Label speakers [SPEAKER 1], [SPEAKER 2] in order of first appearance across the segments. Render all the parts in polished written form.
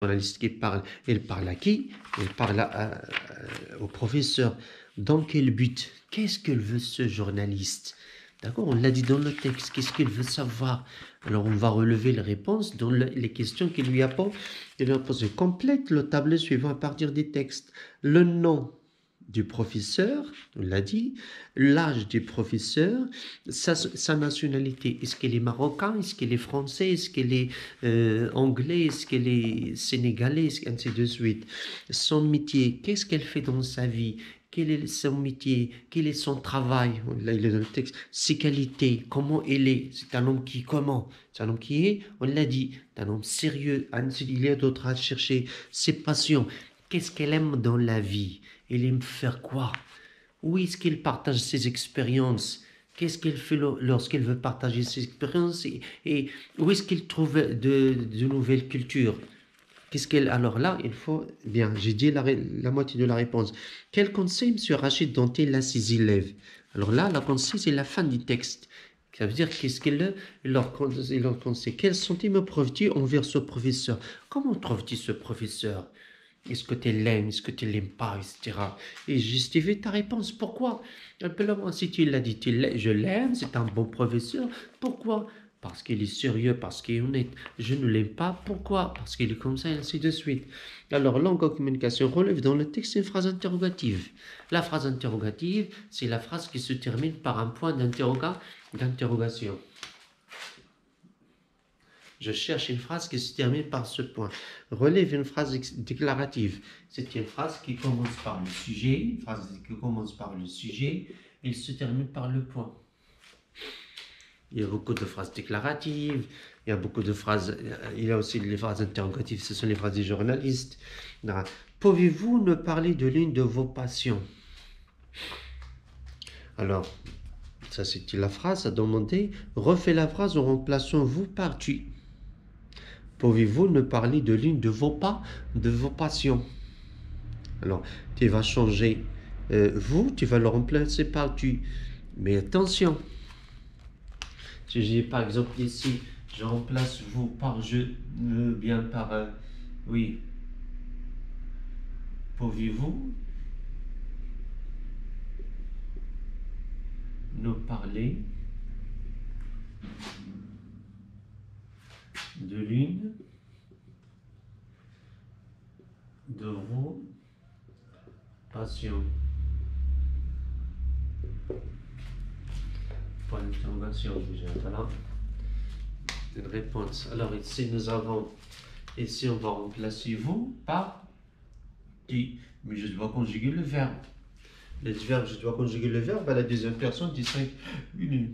[SPEAKER 1] journaliste qui parle, elle parle à qui? Elle parle au professeur. Dans quel but? Qu'est-ce que veut ce journaliste? D'accord, on l'a dit dans le texte. Qu'est-ce qu'il veut savoir? Alors, on va relever les réponses dans les questions qu'il lui a posées. Il lui a posé. Complète le tableau suivant à partir des textes. Le nom du professeur, on l'a dit, l'âge du professeur, sa nationalité, est-ce qu'elle est marocaine, est-ce qu'elle est française, est-ce qu'elle est anglaise, est-ce qu'elle est sénégalaise, ainsi de suite. Son métier, qu'est-ce qu'elle fait dans sa vie, quel est son métier, quel est son travail, là il est dans le texte, ses qualités, comment elle est, c'est un homme qui comment, c'est un homme qui est, on l'a dit, c'est un homme sérieux, il y a d'autres à chercher, ses passions, qu'est-ce qu'elle aime dans la vie, elle aime faire quoi, où est-ce qu'elle partage ses expériences, qu'est-ce qu'elle fait lorsqu'elle veut partager ses expériences et où est-ce qu'elle trouve de nouvelles cultures. Qu'est-ce qu'elle... Alors là, il faut... Bien, j'ai dit la moitié de la réponse. Quel conseil, M. Rachid, donne-t-il à ses élèves? Alors là, la conseil, c'est la fin du texte. Ça veut dire qu'est-ce qu'elle leur conseille. Quels sentiments éprouves-tu envers ce professeur? Comment trouves-tu ce professeur? Est-ce que tu l'aimes? Est-ce que tu l'aimes pas? Etc. Et justifie ta réponse. Pourquoi? Simplement, si tu l'as dit, je l'aime, c'est un bon professeur. Pourquoi? Parce qu'il est sérieux, parce qu'il est honnête. Je ne l'aime pas. Pourquoi? Parce qu'il est comme ça, et ainsi de suite. Alors, langue en communication relève dans le texte une phrase interrogative. La phrase interrogative, c'est la phrase qui se termine par un point d'interrogation. Je cherche une phrase qui se termine par ce point. Relève une phrase déclarative. C'est une phrase qui commence par le sujet, une phrase qui commence par le sujet, et se termine par le point. Il y a beaucoup de phrases déclaratives, il y a beaucoup de phrases, il y a aussi les phrases interrogatives, ce sont les phrases des journalistes. Pouvez-vous nous parler de l'une de vos passions? Alors, ça c'était la phrase à demander. Refais la phrase en remplaçant vous par tu. Pouvez-vous nous parler de l'une de vos passions? Alors, tu vas changer vous, tu vas le remplacer par tu. Mais attention, si j'ai par exemple ici, je remplace vous par je, bien par oui. Pouvez-vous nous parler de l'une de vos passions? Point d'interrogation déjà. Voilà une réponse. Alors ici nous avons, ici on va remplacer vous par tu, mais je dois conjuguer le verbe. Le verbe, je dois conjuguer le verbe à la deuxième personne du singulier.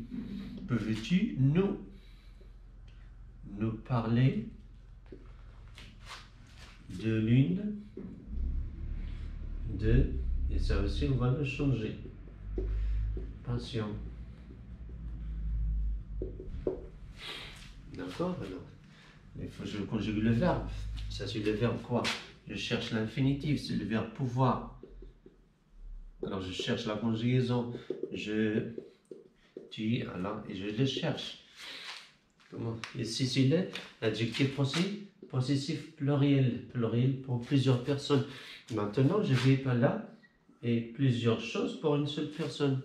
[SPEAKER 1] Peux-tu nous parler de l'une de, et ça aussi on va le changer, passion. D'accord? Alors, il faut que je conjugue le verbe. Ça c'est le verbe quoi? Je cherche l'infinitif, c'est le verbe pouvoir. Alors je cherche la conjugaison. Tu, alors, et je le cherche. Comment? Ici c'est l'adjectif possessif pluriel pour plusieurs personnes. Maintenant je vais par là et plusieurs choses pour une seule personne.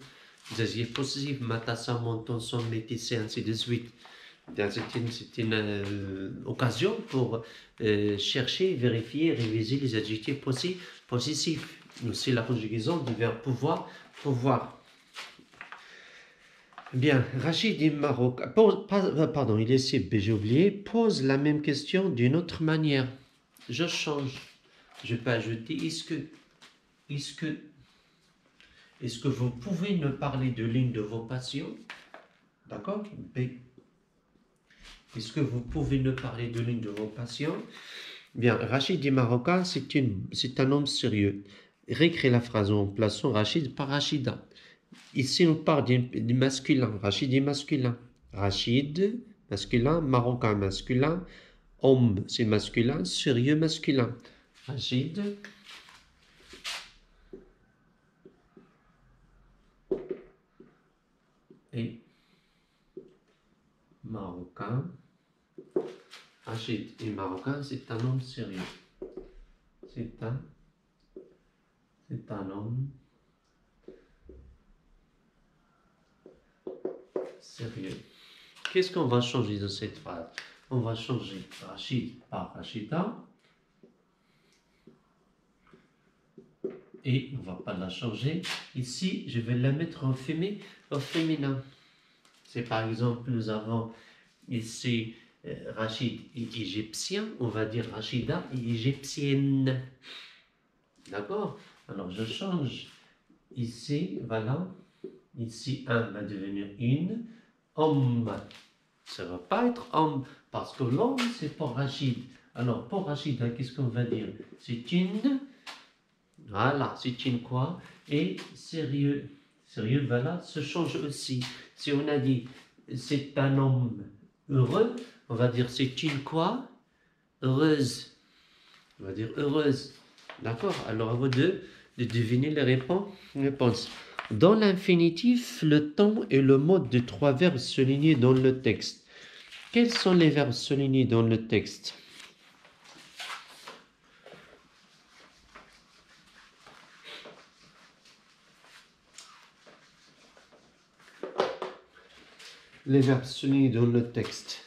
[SPEAKER 1] L'adjectif possessif, matassa, monton, son, métissé, ainsi de suite. C'est une occasion pour chercher, vérifier, réviser les adjectifs possessifs. C'est la conjugaison du verbe pouvoir. Bien, Rachid et Maroc. Pardon, il est ici, j'ai oublié. Pose la même question d'une autre manière. Je change. Je peux ajouter est-ce que vous pouvez me parler de l'une de vos passions? D'accord? B. Est-ce que vous pouvez nous parler de l'une de vos passions? Bien, Rachid dit Marocain, c'est un homme sérieux. Réécris la phrase en plaçant Rachid par Rachida. Ici, on parle du masculin. Rachid est masculin. Rachid, masculin. Marocain, masculin. Homme, c'est masculin. Sérieux, masculin. Rachid. Et Marocain. Rachid est marocain, c'est un homme sérieux. C'est un homme sérieux. Qu'est-ce qu'on va changer dans cette phrase? On va changer Rachid par Rachida. Et on ne va pas la changer. Ici, je vais la mettre au féminin. C'est par exemple, nous avons ici Rachid est égyptien. On va dire Rachida est égyptienne. D'accord? Alors, je change. Ici, voilà. Ici, un va devenir une. Homme. Ça ne va pas être homme. Parce que l'homme, c'est pour Rachid. Alors, pour Rachida, qu'est-ce qu'on va dire? C'est une... Voilà, c'est une quoi? Et sérieux. Sérieux, voilà, se change aussi. Si on a dit c'est un homme heureux, on va dire c'est une quoi? Heureuse. On va dire heureuse. D'accord? Alors à vous de deviner les réponses. Dans l'infinitif, le temps est le mode de 3 verbes soulignés dans le texte. Quels sont les verbes soulignés dans le texte? Les verbes soulignés dans le texte.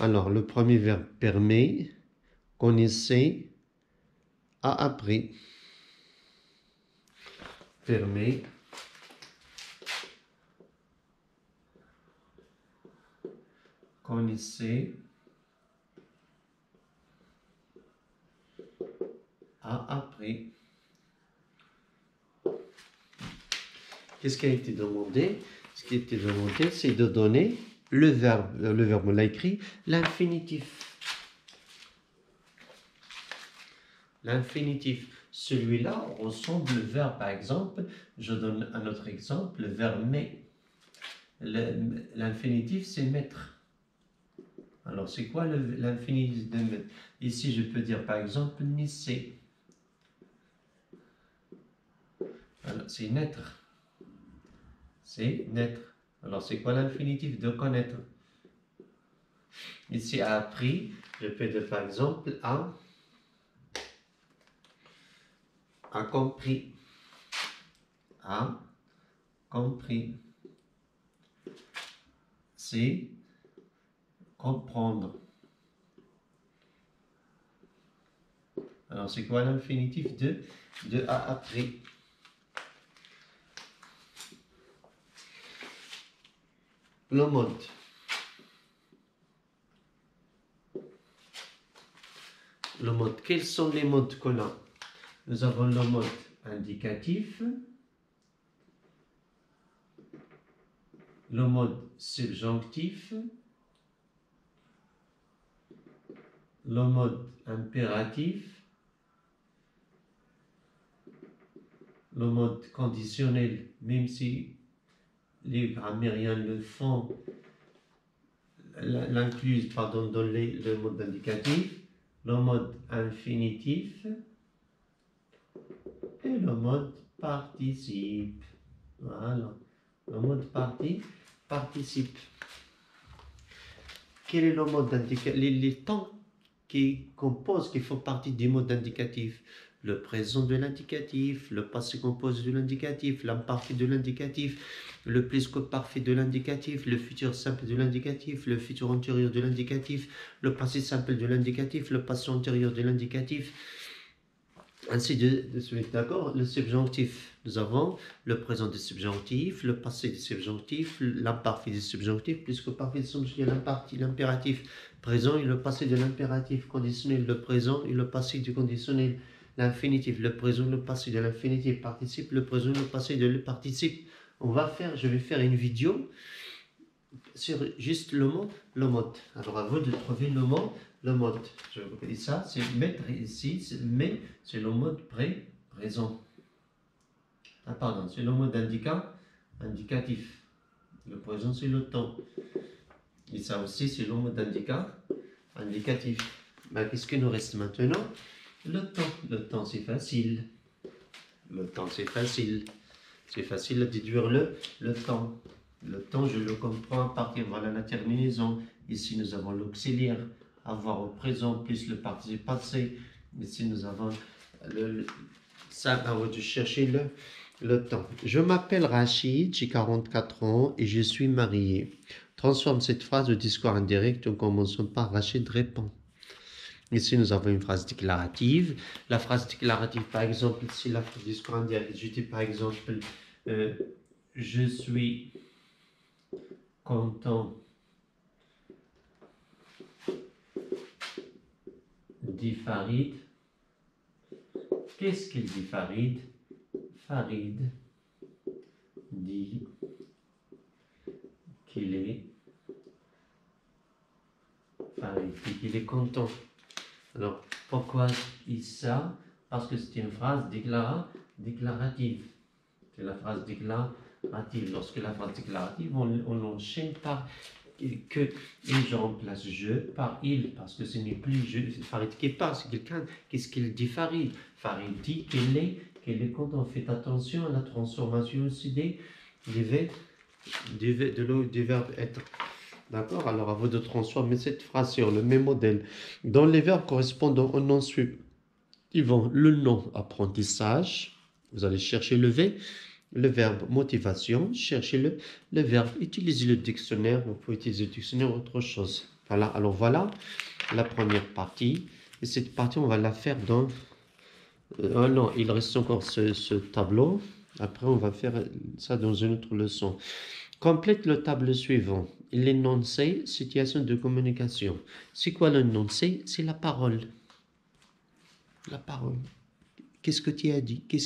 [SPEAKER 1] Alors, le premier verbe permet, connaissait, a appris. Permet, connaissait, a appris. Qu'est-ce qui a été demandé? Ce qui a été demandé, c'est de donner le verbe, on l'a écrit, l'infinitif. L'infinitif. Celui-là ressemble au verbe, par exemple, je donne un autre exemple, le verbe mais. L'infinitif, c'est mettre. Alors, c'est quoi l'infinitif de mettre? Ici, je peux dire, par exemple, naisser. Alors, c'est naître. C'est naître. Alors, c'est quoi l'infinitif de connaître? Ici, a appris, je peux dire, par exemple, a compris. A compris. C'est comprendre. Alors, c'est quoi l'infinitif de a appris? Le mode. Le mode. Quels sont les modes qu'on a? Nous avons le mode indicatif, le mode subjonctif, le mode impératif, le mode conditionnel, même si les grammairiens le font, l'inclusent dans le mode indicatif, le mode infinitif et le mode participe. Voilà, le mode participe. Quel est le mode indicatif? Les temps qui font partie du mode indicatif. Le présent de l'indicatif, le passé composé de l'indicatif, l'imparfait de l'indicatif, le plus parfait de l'indicatif, le futur simple de l'indicatif, le futur antérieur de l'indicatif, le passé simple de l'indicatif, le passé antérieur de l'indicatif, ainsi de suite. D'accord? Le subjonctif, nous avons le présent du subjonctif, le passé du subjonctif, l'imparfait du subjonctif, plus que parfait du subjonctif, l'impératif présent et le passé de l'impératif conditionnel, le présent et le passé du conditionnel, l'infinitif, le présent, le passé de l'infinitif, participe, le présent, le passé de le participe. Je vais faire une vidéo sur juste le mode. Alors, à vous de trouver le mode. Je vous dis ça, c'est mettre ici, mais c'est le mode présent. Ah, pardon, c'est le mode indicatif. Le présent, c'est le temps. Et ça aussi, c'est le mode indicatif. Ben, qu'est-ce qu'il nous reste maintenant? Le temps. Le temps, c'est facile. Le temps, c'est facile. C'est facile à déduire le temps. Le temps, je le comprends à partir de la terminaison. Ici, nous avons l'auxiliaire. avoir au présent plus le participe passé. Ici, nous avons ça, on va chercher le temps. Je m'appelle Rachid, j'ai 44 ans et je suis marié. Transforme cette phrase de discours indirect en commençant par Rachid répond. Ici, nous avons une phrase déclarative. La phrase déclarative, par exemple, ici, la phrase discours indirect, je dis par exemple, je suis content dit Farid. Qu'est-ce qu'il dit Farid? Farid dit qu'il est content. Alors, pourquoi il ça? Parce que c'est une phrase déclarative. C'est la phrase déclarative. Lorsque la phrase déclarative, on l'enchaîne par que, et je remplace je par il, parce que ce n'est plus Farid qui parle, c'est quelqu'un. Qu'est-ce qu'il dit Farid? Farid dit qu'elle est content. Faites attention à la transformation aussi du verbe être. D'accord? Alors, à vous de transformer cette phrase sur le même modèle. Dans les verbes correspondant au nom suivant, le nom apprentissage, vous allez chercher le verbe motivation, cherchez le verbe, utilisez le dictionnaire, vous pouvez utiliser le dictionnaire ou autre chose. Voilà, alors voilà la première partie. Et cette partie, on va la faire dans... non, il reste encore ce tableau. Après, on va faire ça dans une autre leçon. Complète le tableau suivant. L'énoncé, situation de communication. C'est quoi l'énoncé? C'est la parole. La parole. Qu'est-ce que tu as dit? Qu'est-ce